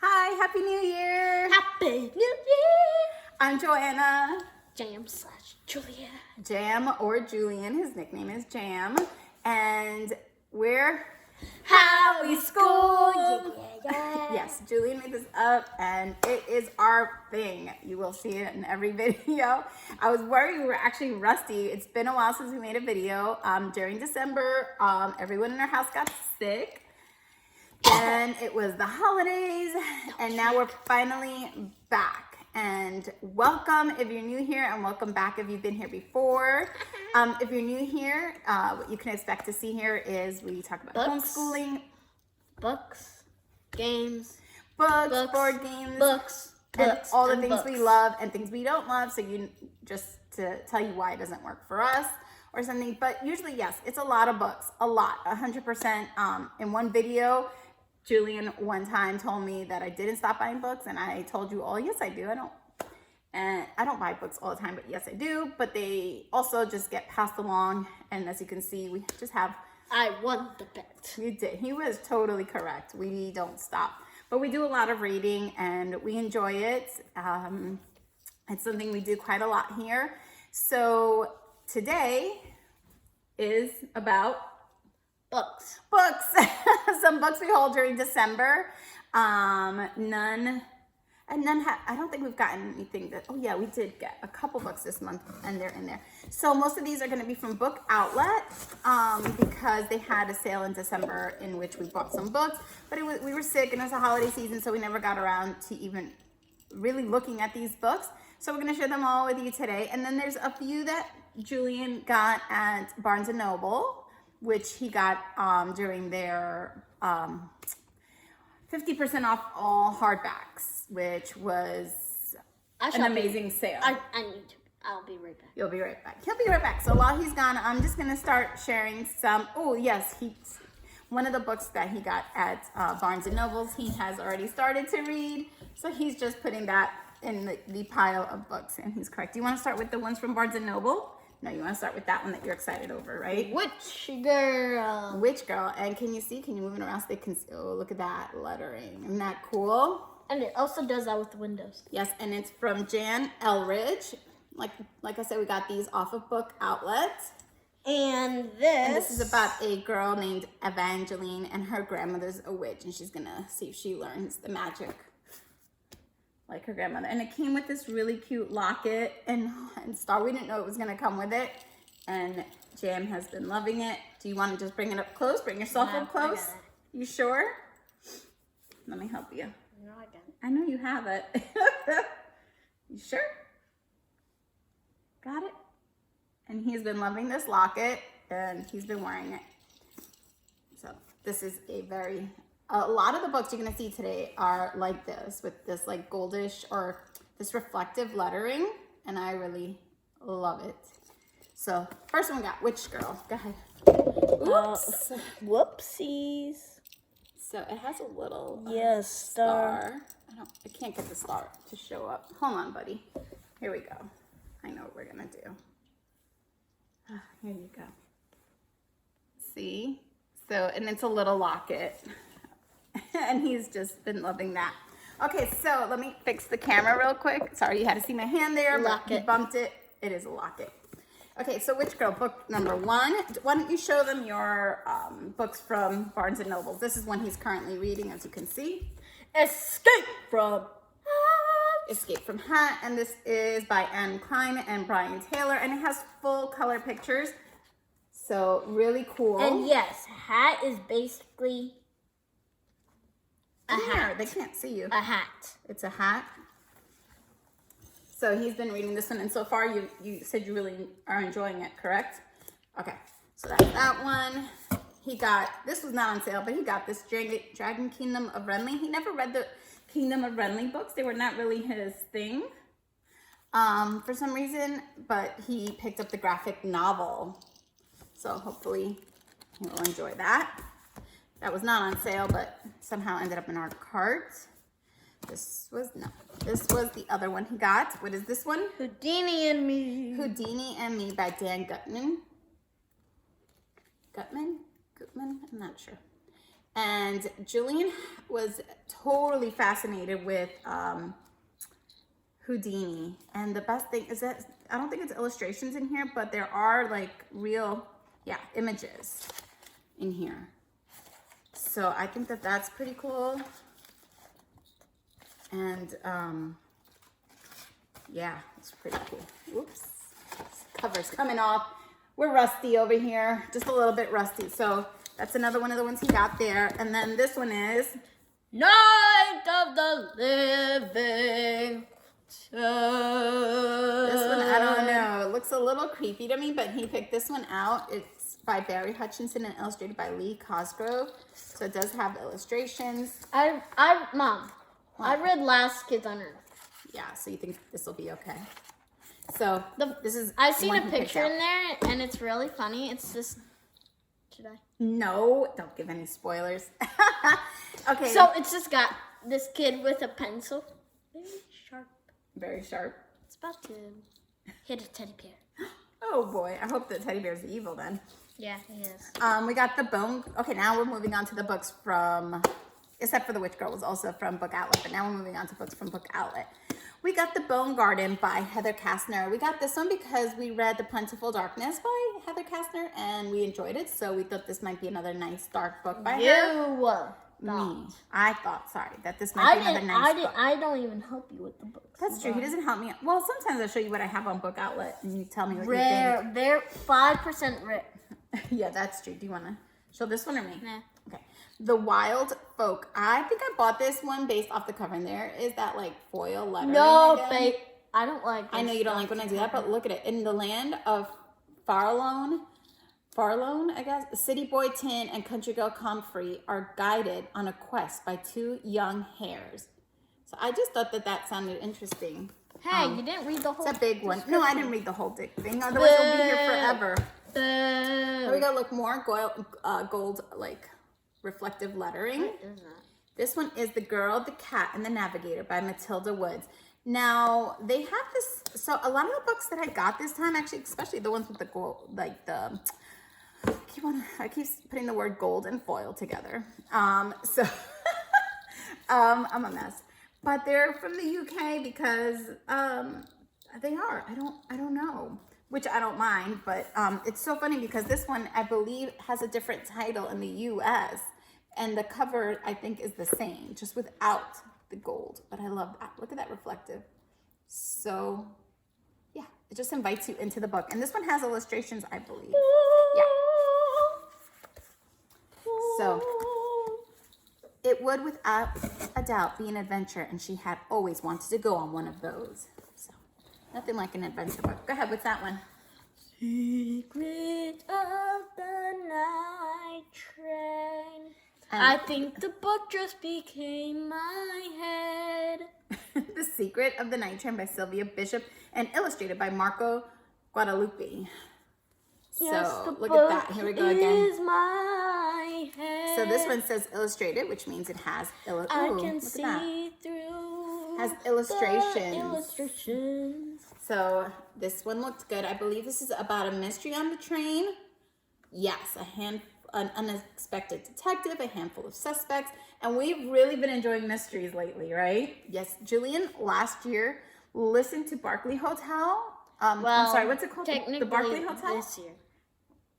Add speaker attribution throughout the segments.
Speaker 1: Hi, Happy New Year!
Speaker 2: Happy New Year!
Speaker 1: I'm Joanna.
Speaker 2: Jam/Julia.
Speaker 1: Jam or Julian, his nickname is Jam. And we're
Speaker 2: How we school! Yeah.
Speaker 1: Yes, Julian made this up and it is our thing. You will see it in every video. I was worried we were actually rusty. It's been a while since we made a video. During December, everyone in our house got sick. And it was the holidays, and now we're finally back. And welcome if you're new here, and welcome back if you've been here before. If you're new here, what you can expect to see here is we talk about homeschooling,
Speaker 2: Books, games,
Speaker 1: board games, and all the things we love and things we don't love. So you just to tell you why it doesn't work for us or something. But usually, yes, it's a lot of books, 100%. In one video, Julian one time told me that I didn't stop buying books, and I told you all, yes, I do. I don't buy books all the time, but yes, I do. But they also just get passed along, and as you can see, we just have.
Speaker 2: I won the bet.
Speaker 1: You did. He was totally correct. We don't stop, but we do a lot of reading, and we enjoy it. It's something we do quite a lot here. So today is about
Speaker 2: Books.
Speaker 1: Some books we hold during December. I don't think we've gotten anything that, oh yeah, we did get a couple books this month and they're in there. So most of these are going to be from Book Outlet because they had a sale in December in which we bought some books, but we were sick and it was a holiday season, so we never got around to even really looking at these books. So we're going to share them all with you today. And then there's a few that Julian got at Barnes & Noble, which he got during their 50% off all hardbacks, which was an amazing sale.
Speaker 2: I'll be right back.
Speaker 1: You'll be right back. He'll be right back. So while he's gone, I'm just going to start sharing some. Oh, yes. One of the books that he got at Barnes & Noble's, he has already started to read. So he's just putting that in the pile of books, and he's correct. Do you want to start with the ones from Barnes & Noble? No, you want to start with that one that you're excited over, right?
Speaker 2: Which girl?
Speaker 1: Which girl? And can you see? Can you move it around so they can see? Oh, look at that lettering. Isn't that cool?
Speaker 2: And it also does that with the windows.
Speaker 1: Yes, and it's from Jan Elridge. Like I said, we got these off of Book Outlet.
Speaker 2: And this
Speaker 1: is about a girl named Evangeline, and her grandmother's a witch, and she's going to see if she learns the magic like her grandmother. And it came with this really cute locket and star. We didn't know it was gonna come with it, and Jam has been loving it. Do you want to just bring it up close? Bring yourself up close. You sure? Let me help you.
Speaker 2: No, I got it.
Speaker 1: I know you have it. You sure? Got it? And he's been loving this locket, and he's been wearing it. So this is a lot of the books you're going to see today are like this, with this like goldish or this reflective lettering, and I really love it. So first one we got Witch Girl. Go ahead. Oops.
Speaker 2: Whoopsies.
Speaker 1: So it has a little
Speaker 2: star.
Speaker 1: I can't get the star to show up. Hold on, buddy. Here we go. I know what we're going to do. Here you go. See? So, and it's a little locket. And he's just been loving that. Okay, so let me fix the camera real quick. Sorry, you had to see my hand there, but you bumped it. It is a locket. Okay, so Witch Girl, book number 1. Why don't you show them your books from Barnes & Noble? This is one he's currently reading, as you can see. Escape from Hat. And this is by Anne Klein and Brian Taylor, and it has full color pictures. So really cool.
Speaker 2: And yes, Hat is basically a hat.
Speaker 1: They can't see you.
Speaker 2: A hat.
Speaker 1: It's a hat. So he's been reading this one, and so far you said you really are enjoying it, correct? Okay, so that's that one. He got, this was not on sale, but he got this Dragon Kingdom of Renly. He never read the Kingdom of Renly books. They were not really his thing for some reason, but he picked up the graphic novel. So hopefully he will enjoy that. That was not on sale, but somehow ended up in our cart. This was the other one he got. What is this one?
Speaker 2: Houdini and Me.
Speaker 1: Houdini and Me by Dan Gutman. Gutman? I'm not sure. And Julian was totally fascinated with Houdini. And the best thing is that I don't think it's illustrations in here, but there are like real, images in here. So I think that that's pretty cool. And yeah, it's pretty cool. Whoops, this cover's coming off. We're rusty over here, just a little bit rusty. So that's another one of the ones he got there. And then this one is
Speaker 2: Night of the Living.
Speaker 1: this one, I don't know. It looks a little creepy to me, but he picked this one out. It's by Barry Hutchinson and illustrated by Lee Cosgrove. So it does have illustrations.
Speaker 2: Mom, I read Last Kids on Earth.
Speaker 1: Yeah, so you think this will be okay. So this is
Speaker 2: I've seen
Speaker 1: one
Speaker 2: a
Speaker 1: he picked
Speaker 2: picture
Speaker 1: out.
Speaker 2: in there, and it's really funny. It's just, should I?
Speaker 1: No, don't give any spoilers. Okay.
Speaker 2: So it's just got this kid with a pencil, very sharp.
Speaker 1: Very sharp.
Speaker 2: It's about to hit a teddy bear.
Speaker 1: Oh boy, I hope the teddy bear's evil then.
Speaker 2: Yeah, he is.
Speaker 1: We got the bone. Okay, now we're moving on to the books from, except for The Witch Girl was also from Book Outlet, but now we're moving on to books from Book Outlet. We got The Bone Garden by Heather Kastner. We got this one because we read The Plentiful Darkness by Heather Kastner and we enjoyed it. So we thought this might be another nice dark book by her. Me. I thought, sorry, that this might be another nice book.
Speaker 2: I don't even help you with the books.
Speaker 1: That's true. He doesn't help me. Well, sometimes I'll show you what I have on Book Outlet and you tell me what
Speaker 2: Rare. They're 5% rare.
Speaker 1: you think. Yeah, that's true. Do you want to show this one or me?
Speaker 2: Nah.
Speaker 1: Okay. The Wild Folk. I think I bought this one based off the cover. And there is that like foil lettering.
Speaker 2: No,
Speaker 1: again.
Speaker 2: babe. I don't like
Speaker 1: I know you don't like when I do that, but look at it. In the land of Farlone, I guess, City Boy Tin and Country Girl Comfrey are guided on a quest by two young hares. So I just thought that that sounded interesting.
Speaker 2: Hey, you didn't read the whole.
Speaker 1: It's a big one. No, I didn't read the whole thing. Otherwise, we'll be here forever. Here we go. Look, more gold like reflective lettering.
Speaker 2: What is that?
Speaker 1: This one is The Girl, the Cat, and the Navigator by Matilda Woods. Now, they have this, so a lot of the books that I got this time, actually, especially the ones with the gold, like the, I keep putting the word gold and foil together. I'm a mess. But they're from the UK because they are. I don't know, which I don't mind, but it's so funny because this one, I believe, has a different title in the US. And the cover, I think, is the same, just without the gold. But I love that. Look at that reflective. So, yeah, it just invites you into the book. And this one has illustrations, I believe. Yeah. So, it would, without a doubt, be an adventure. And she had always wanted to go on one of those. So, nothing like an adventure book. Go ahead, what's that one?
Speaker 2: Secret of the Night Train. I think the book just became my head.
Speaker 1: The Secret of the Night Train by Sylvia Bishop and illustrated by Marco Guadalupe.
Speaker 2: Yes,
Speaker 1: So
Speaker 2: the
Speaker 1: look
Speaker 2: book
Speaker 1: at that. Here we go again.
Speaker 2: is my head.
Speaker 1: So this one says illustrated, which means it has
Speaker 2: I can see through.
Speaker 1: Has
Speaker 2: the
Speaker 1: illustrations.
Speaker 2: illustrations.
Speaker 1: So this one looked good. I believe this is about a mystery on the train. Yes, an unexpected detective, a handful of suspects, and we've really been enjoying mysteries lately, right? Yes, Julian last year listened to Barclay Hotel. I'm sorry, what's it called? The Barclay Hotel?
Speaker 2: This year.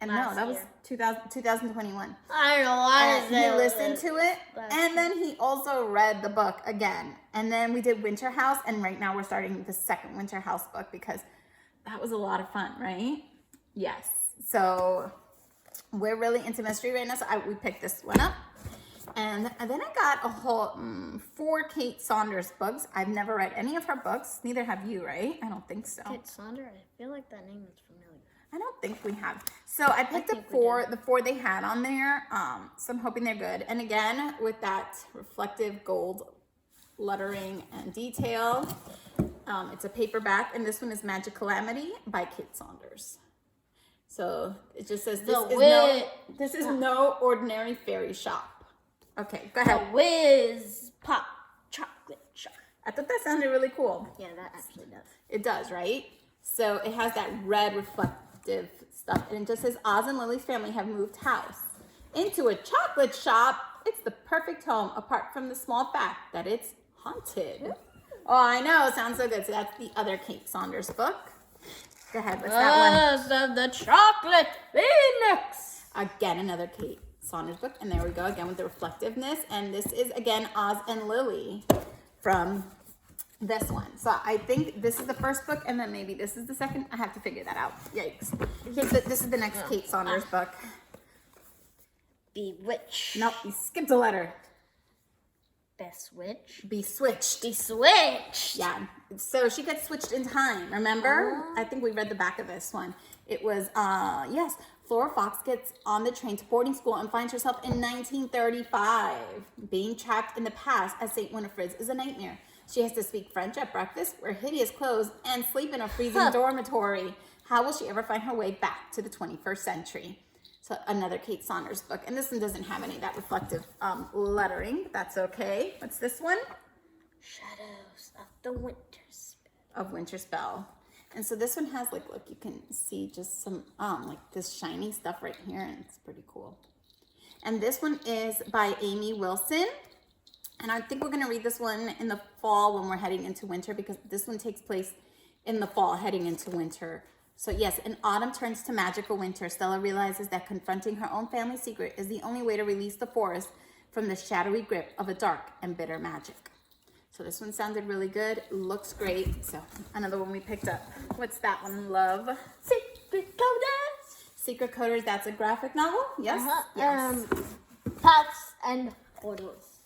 Speaker 1: And no, that was 2021.
Speaker 2: I don't know why
Speaker 1: He listened to it,
Speaker 2: last
Speaker 1: and then he also read the book again. And then we did Winter House, and right now we're starting the second Winter House book because that was a lot of fun, right? Yes. So we're really into mystery right now, so we picked this one up. And then I got a whole 4 Kate Saunders books. I've never read any of her books. Neither have you, right? I don't think so.
Speaker 2: Kate Saunders? I feel like that name is familiar.
Speaker 1: I don't think we have. So I picked up the 4 they had on there. So I'm hoping they're good. And again, with that reflective gold lettering and detail. It's a paperback, and this one is Magic Calamity by Kate Saunders. So it just says this is no ordinary fairy shop. Okay, go ahead.
Speaker 2: The Whiz Pop Chocolate Shop.
Speaker 1: I thought that sounded really cool.
Speaker 2: Yeah, that actually does.
Speaker 1: It does, right? So it has that red reflective stuff, and it just says Oz and Lily's family have moved house into a chocolate shop it's the perfect home, apart from the small fact that it's haunted. Oh, I know. Sounds so good. So that's the other Kate Saunders book. Go ahead. What's that one?
Speaker 2: Of the Chocolate Phoenix.
Speaker 1: Again, another Kate Saunders book. And there we go again with the reflectiveness. And this is, again, Oz and Lily from this one. So I think this is the first book, and then maybe this is the second. I have to figure that out. Yikes. This is the next Kate Saunders book.
Speaker 2: Bewitched.
Speaker 1: Nope, you skipped a letter.
Speaker 2: Beswitched.
Speaker 1: Beswitched.
Speaker 2: Beswitched.
Speaker 1: Yeah. So she gets switched in time. Remember? I think we read the back of this one. It was, yes, Flora Fox gets on the train to boarding school and finds herself in 1935. Being trapped in the past at St. Winifred's is a nightmare. She has to speak French at breakfast, wear hideous clothes, and sleep in a freezing dormitory. How will she ever find her way back to the 21st century? So another Kate Saunders book. And this one doesn't have any of that reflective lettering, but that's okay. What's this one?
Speaker 2: Shadows of the
Speaker 1: Winter Spell. And so this one has, like, look, you can see just some, like, this shiny stuff right here, and it's pretty cool. And this one is by Amy Wilson. And I think we're going to read this one in the fall when we're heading into winter, because this one takes place in the fall heading into winter. So yes, in autumn turns to magical winter. Stella realizes that confronting her own family secret is the only way to release the forest from the shadowy grip of a dark and bitter magic. So this one sounded really good. Looks great. So another one we picked up. What's that one, love?
Speaker 2: Secret Coders.
Speaker 1: Secret Coders, that's a graphic novel? Yes? Yes.
Speaker 2: Paths and Portals.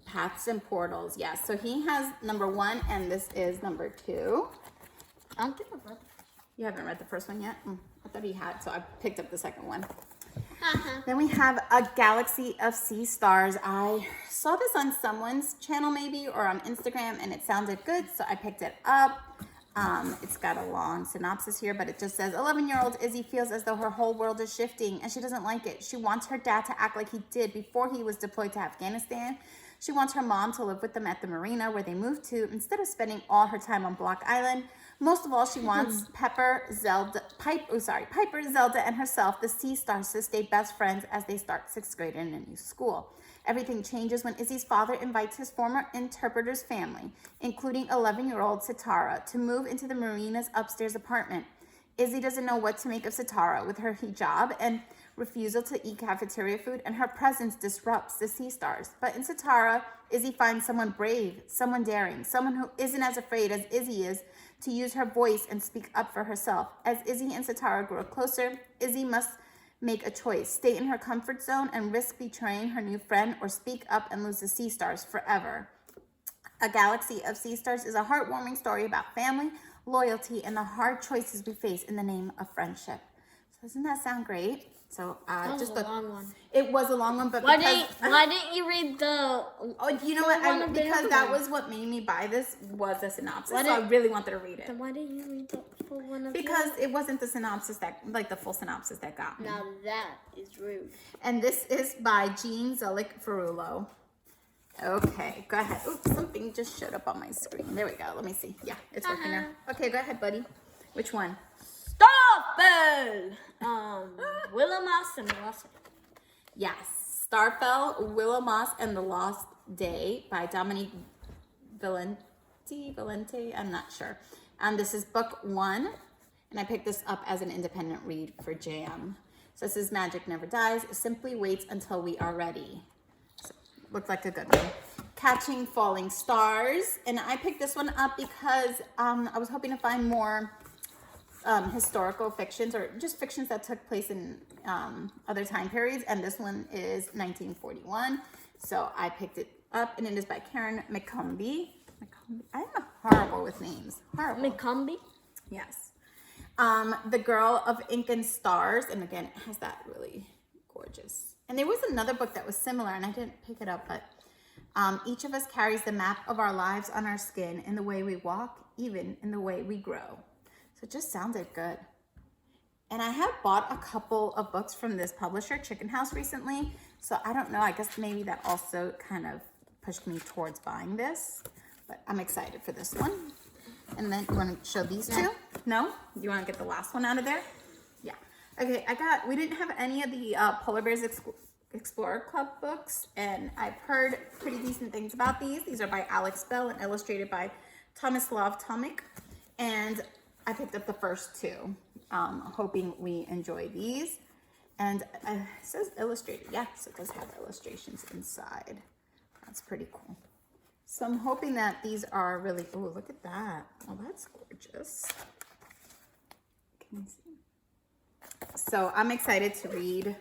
Speaker 1: Paths and Portals, yes. So he has number 1 and this is number 2.
Speaker 2: I don't think I've read it.
Speaker 1: You haven't read the first one yet? I thought he had, so I picked up the second one. Then we have A Galaxy of Sea Stars. I saw this on someone's channel maybe or on Instagram and it sounded good, so I picked it up. It's got a long synopsis here, but it just says 11-year-old Izzy feels as though her whole world is shifting and she doesn't like it. She wants her dad to act like he did before he was deployed to Afghanistan. She wants her mom to live with them at the marina where they moved to instead of spending all her time on Block Island. Most of all, she wants Piper, Zelda, and herself, the Sea Stars, to stay best friends as they start 6th grade in a new school. Everything changes when Izzy's father invites his former interpreter's family, including 11-year-old Sitara, to move into the marina's upstairs apartment. Izzy doesn't know what to make of Sitara with her hijab and refusal to eat cafeteria food, and her presence disrupts the Sea Stars. But in Sitara, Izzy finds someone brave, someone daring, someone who isn't as afraid as Izzy is to use her voice and speak up for herself. As Izzy and Sitara grow closer, Izzy must make a choice, stay in her comfort zone and risk betraying her new friend, or speak up and lose the Sea Stars forever. A Galaxy of Sea Stars is a heartwarming story about family, loyalty, and the hard choices we face in the name of friendship. So doesn't that sound great? So
Speaker 2: that was a long one.
Speaker 1: It was a long one, but
Speaker 2: why didn't you read the?
Speaker 1: Oh, you know what? Because that was what made me buy this, was the synopsis. So I really wanted to read it.
Speaker 2: Then why didn't you read the full one?
Speaker 1: Because it wasn't the synopsis that, like the full synopsis that got me.
Speaker 2: Now that is rude.
Speaker 1: And this is by Jean Zelic-Ferrulo. Okay, go ahead. Oops, something just showed up on my screen. There we go. Let me see. Yeah, it's working now. Okay, go ahead, buddy. Which one?
Speaker 2: Starfell. Willow Moss and the Lost Day.
Speaker 1: Yes, Starfell, Willow Moss and the Lost Day by Dominique Valente. I'm not sure. This is book 1, and I picked this up as an independent read for Jam. So this is Magic Never Dies. It simply waits until we are ready. So, looks like a good one. Catching Falling Stars, and I picked this one up because I was hoping to find more historical fictions or just fictions that took place in other time periods, and this one is 1941, so I picked it up, and it is by Karen McCombie. I'm horrible with names. Horrible.
Speaker 2: McCombie?
Speaker 1: Yes. The Girl of Ink and Stars, and again, it has that really gorgeous. And there was another book that was similar, and I didn't pick it up, but each of us carries the map of our lives on our skin in the way we walk, even in the way we grow. So it just sounded good. And I have bought a couple of books from this publisher, Chicken House, recently. So I don't know, I guess maybe that also kind of pushed me towards buying this. But I'm excited for this one. And then you want to show these two? No? You want to get the last one out of there? Yeah. Okay, we didn't have any of the Polar Bears Explorer Club books, and I've heard pretty decent things about these. These are by Alex Bell and illustrated by Tomislav Tomic, and I picked up the first two, hoping we enjoy these. And it says illustrated. Yes, it does have illustrations inside. That's pretty cool. So I'm hoping that these are really, oh, look at that. Oh, that's gorgeous. Can you see? So I'm excited to read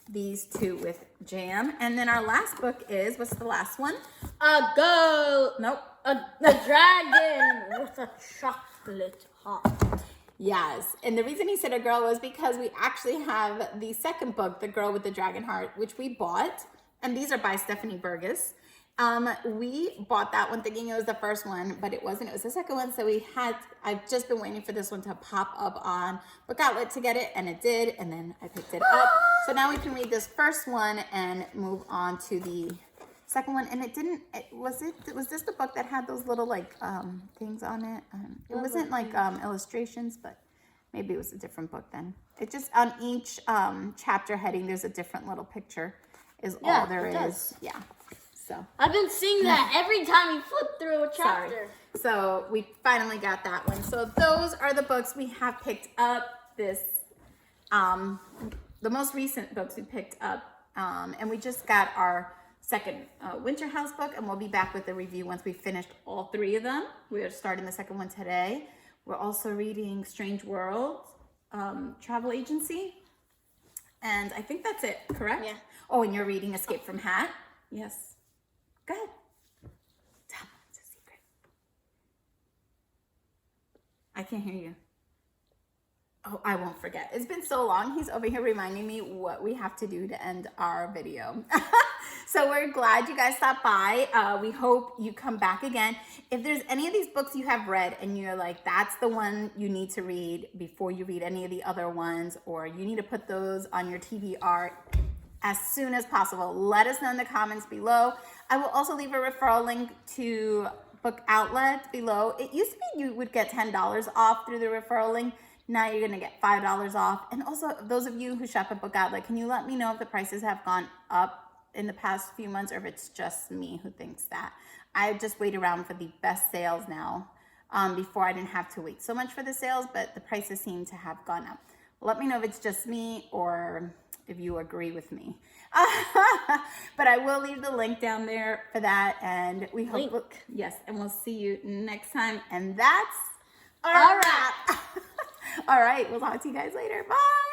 Speaker 1: these two with Jam. And then our last book is, what's the last one?
Speaker 2: A girl.
Speaker 1: Nope.
Speaker 2: A dragon with a chocolate heart.
Speaker 1: Yes. And the reason he said a girl was because we actually have the second book, The Girl with the Dragon Heart, which we bought. And these are by Stephanie Burgess. We bought that one thinking it was the first one, but it wasn't. It was the second one. So I've just been waiting for this one to pop up on Book Outlet to get it, and it did. And then I picked it up. So now we can read this first one and move on to the second one. And was this the book that had those little like things on it? It wasn't like illustrations, but maybe it was a different book then. It just, on each chapter heading, there's a different little picture is all there is. Yeah. So
Speaker 2: I've been seeing that every time you flip through a chapter.
Speaker 1: Sorry. So we finally got that one. So those are the books we have picked up this, the most recent books we picked up. And we just got our second Winter House book, and we'll be back with the review once we finished all three of them. We are starting the second one today. We're also reading Strange World, Travel Agency. And I think that's it, correct?
Speaker 2: Yeah.
Speaker 1: Oh, and you're reading Escape from Hat? Yes. Go ahead. Tell them it's a secret. I can't hear you. Oh, I won't forget. It's been so long. He's over here reminding me what we have to do to end our video. So we're glad you guys stopped by. We hope you come back again. If there's any of these books you have read and you're like, that's the one you need to read before you read any of the other ones, or you need to put those on your TBR as soon as possible, let us know in the comments below. I will also leave a referral link to Book Outlet below. It used to be you would get $10 off through the referral link. Now you're gonna get $5 off. And also, those of you who shop at Book Outlet, can you let me know if the prices have gone up in the past few months, or if it's just me who thinks that? I just wait around for the best sales now. Before I didn't have to wait so much for the sales, but the prices seem to have gone up. Let me know if it's just me or if you agree with me. But I will leave the link down there for that, and we hope, yes, and we'll see you next time. And that's our wrap. All right, we'll talk to you guys later. Bye.